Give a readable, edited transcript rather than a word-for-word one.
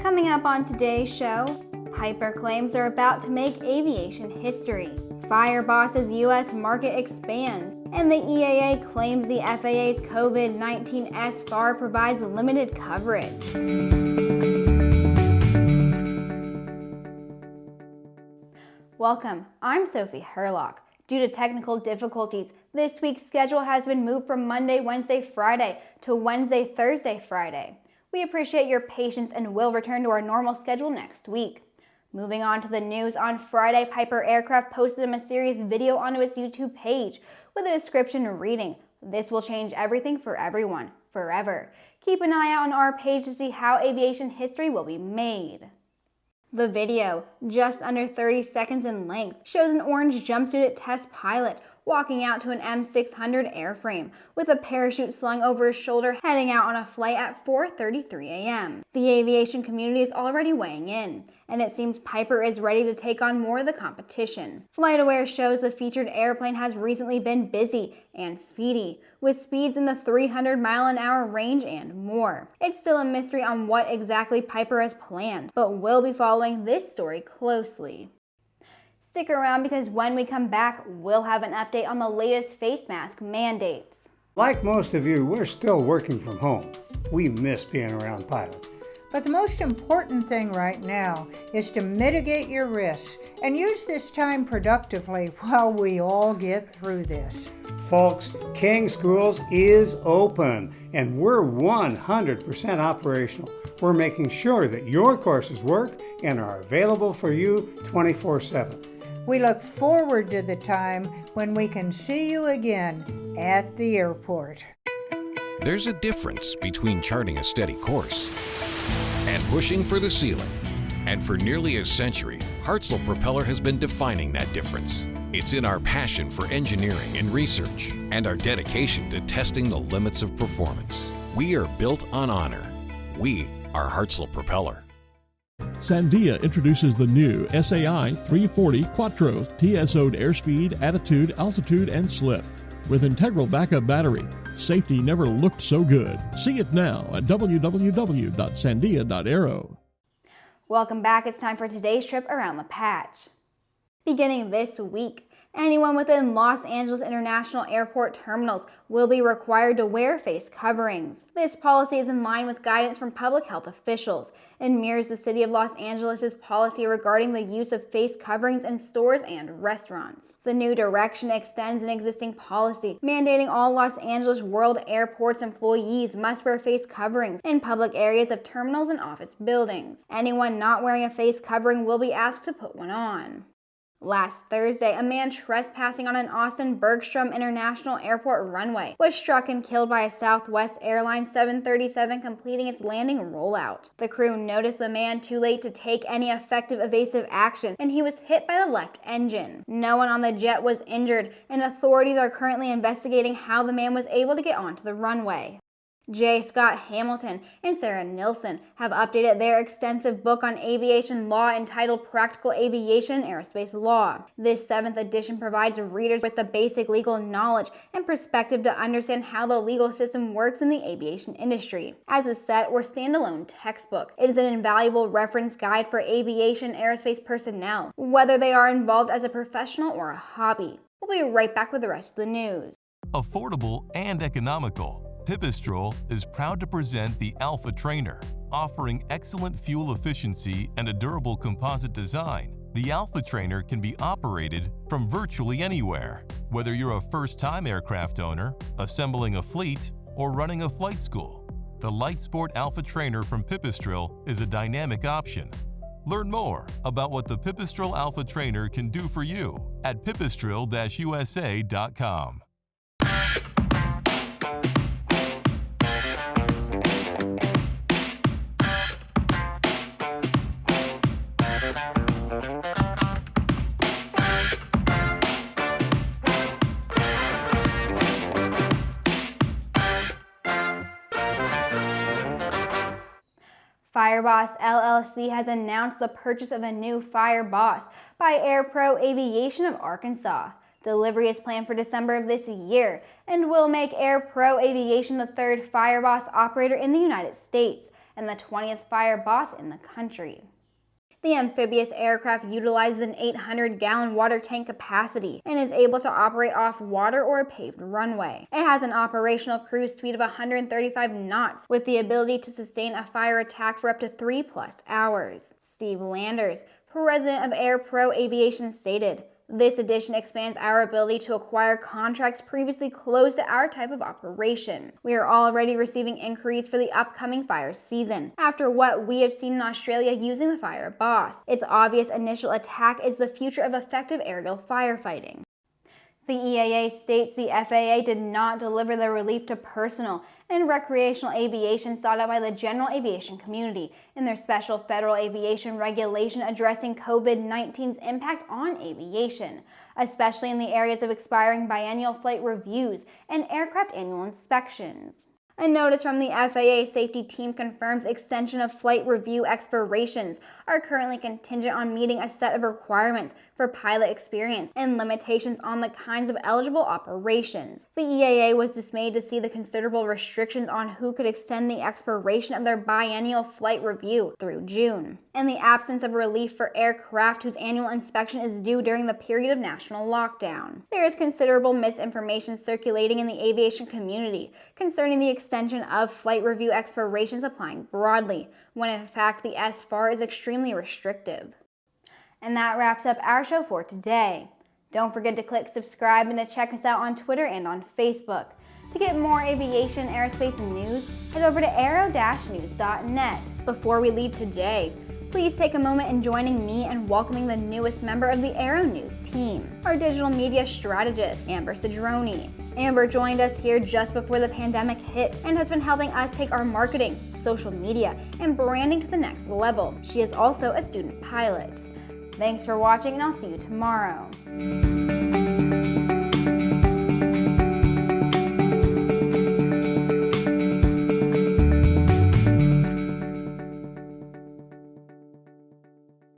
Coming up on today's show, Piper claims they're about to make aviation history. FireBoss's U.S. market expands, and the EAA claims the FAA's COVID-19 SFAR provides limited coverage. Welcome, I'm Sophie Herlock. Due to technical difficulties, this week's schedule has been moved from Monday, Wednesday, Friday to Wednesday, Thursday, Friday. We appreciate your patience and will return to our normal schedule next week. Moving on to the news, on Friday, Piper Aircraft posted a mysterious video onto its YouTube page with a description reading, "This will change everything for everyone, forever." Keep an eye out on our page to see how aviation history will be made. The video, just under 30 seconds in length, shows an orange jumpsuited test pilot walking out to an M600 airframe with a parachute slung over his shoulder, heading out on a flight at 4:33 a.m. The aviation community is already weighing in, and it seems Piper is ready to take on more of the competition. FlightAware shows the featured airplane has recently been busy and speedy, with speeds in the 300-mile-an-hour range and more. It's still a mystery on what exactly Piper has planned, but we'll be following this story closely. Stick around because when we come back, we'll have an update on the latest face mask mandates. Like most of you, we're still working from home. We miss being around pilots. But the most important thing right now is to mitigate your risks and use this time productively while we all get through this. Folks, King Schools is open and we're 100% operational. We're making sure that your courses work and are available for you 24/7. We look forward to the time when we can see you again at the airport. There's a difference between charting a steady course and pushing for the ceiling. And for nearly a century, Hartzell Propeller has been defining that difference. It's in our passion for engineering and research and our dedication to testing the limits of performance. We are built on honor. We are Hartzell Propeller. Sandia introduces the new SAI 340 Quattro TSO'd airspeed, attitude, altitude, and slip. With integral backup battery, safety never looked so good. See it now at www.sandia.aero. Welcome back. It's time for today's trip around the patch. Beginning this week, anyone within Los Angeles International Airport terminals will be required to wear face coverings. This policy is in line with guidance from public health officials and mirrors the City of Los Angeles' policy regarding the use of face coverings in stores and restaurants. The new direction extends an existing policy mandating all Los Angeles World Airports employees must wear face coverings in public areas of terminals and office buildings. Anyone not wearing a face covering will be asked to put one on. Last Thursday, a man trespassing on an Austin Bergstrom International Airport runway was struck and killed by a Southwest Airlines 737 completing its landing rollout. The crew noticed the man too late to take any effective evasive action, and he was hit by the left engine. No one on the jet was injured, and authorities are currently investigating how the man was able to get onto the runway. J. Scott Hamilton and Sarah Nilsson have updated their extensive book on aviation law entitled Practical Aviation and Aerospace Law. This 7th edition provides readers with the basic legal knowledge and perspective to understand how the legal system works in the aviation industry. As a set or standalone textbook, it is an invaluable reference guide for aviation and aerospace personnel, whether they are involved as a professional or a hobby. We'll be right back with the rest of the news. Affordable and economical, Pipistrel is proud to present the Alpha Trainer. Offering excellent fuel efficiency and a durable composite design, the Alpha Trainer can be operated from virtually anywhere. Whether you're a first-time aircraft owner, assembling a fleet, or running a flight school, the Light Sport Alpha Trainer from Pipistrel is a dynamic option. Learn more about what the Pipistrel Alpha Trainer can do for you at pipistrel-usa.com. FireBoss LLC has announced the purchase of a new FireBoss by AirPro Aviation of Arkansas. Delivery is planned for December of this year and will make AirPro Aviation the third FireBoss operator in the United States. and the 20th FireBoss in the country. The amphibious aircraft utilizes an 800-gallon water tank capacity and is able to operate off water or a paved runway. It has an operational cruise speed of 135 knots with the ability to sustain a fire attack for up to 3+ hours. Steve Landers, president of AirPro Aviation, stated, "This addition expands our ability to acquire contracts previously closed to our type of operation. We are already receiving inquiries for the upcoming fire season. After what we have seen in Australia using the FireBoss, its obvious initial attack is the future of effective aerial firefighting." The EAA states the FAA did not deliver the relief to personal and recreational aviation sought out by the general aviation community in their Special Federal Aviation Regulation addressing COVID-19's impact on aviation, especially in the areas of expiring biennial flight reviews and aircraft annual inspections. A notice from the FAA Safety Team confirms extension of flight review expirations are currently contingent on meeting a set of requirements for pilot experience and limitations on the kinds of eligible operations. The EAA was dismayed to see the considerable restrictions on who could extend the expiration of their biennial flight review through June, and the absence of relief for aircraft whose annual inspection is due during the period of national lockdown. There is considerable misinformation circulating in the aviation community concerning the extension of flight review expirations applying broadly, when in fact the SFAR is extremely restrictive. And that wraps up our show for today. Don't forget to click subscribe and to check us out on Twitter and on Facebook. To get more aviation and aerospace news, head over to aero-news.net. Before we leave today, please take a moment in joining me in welcoming the newest member of the Aero-News team, our digital media strategist, Amber Cedrone. Amber joined us here just before the pandemic hit and has been helping us take our marketing, social media, and branding to the next level. She is also a student pilot. Thanks for watching, and I'll see you tomorrow.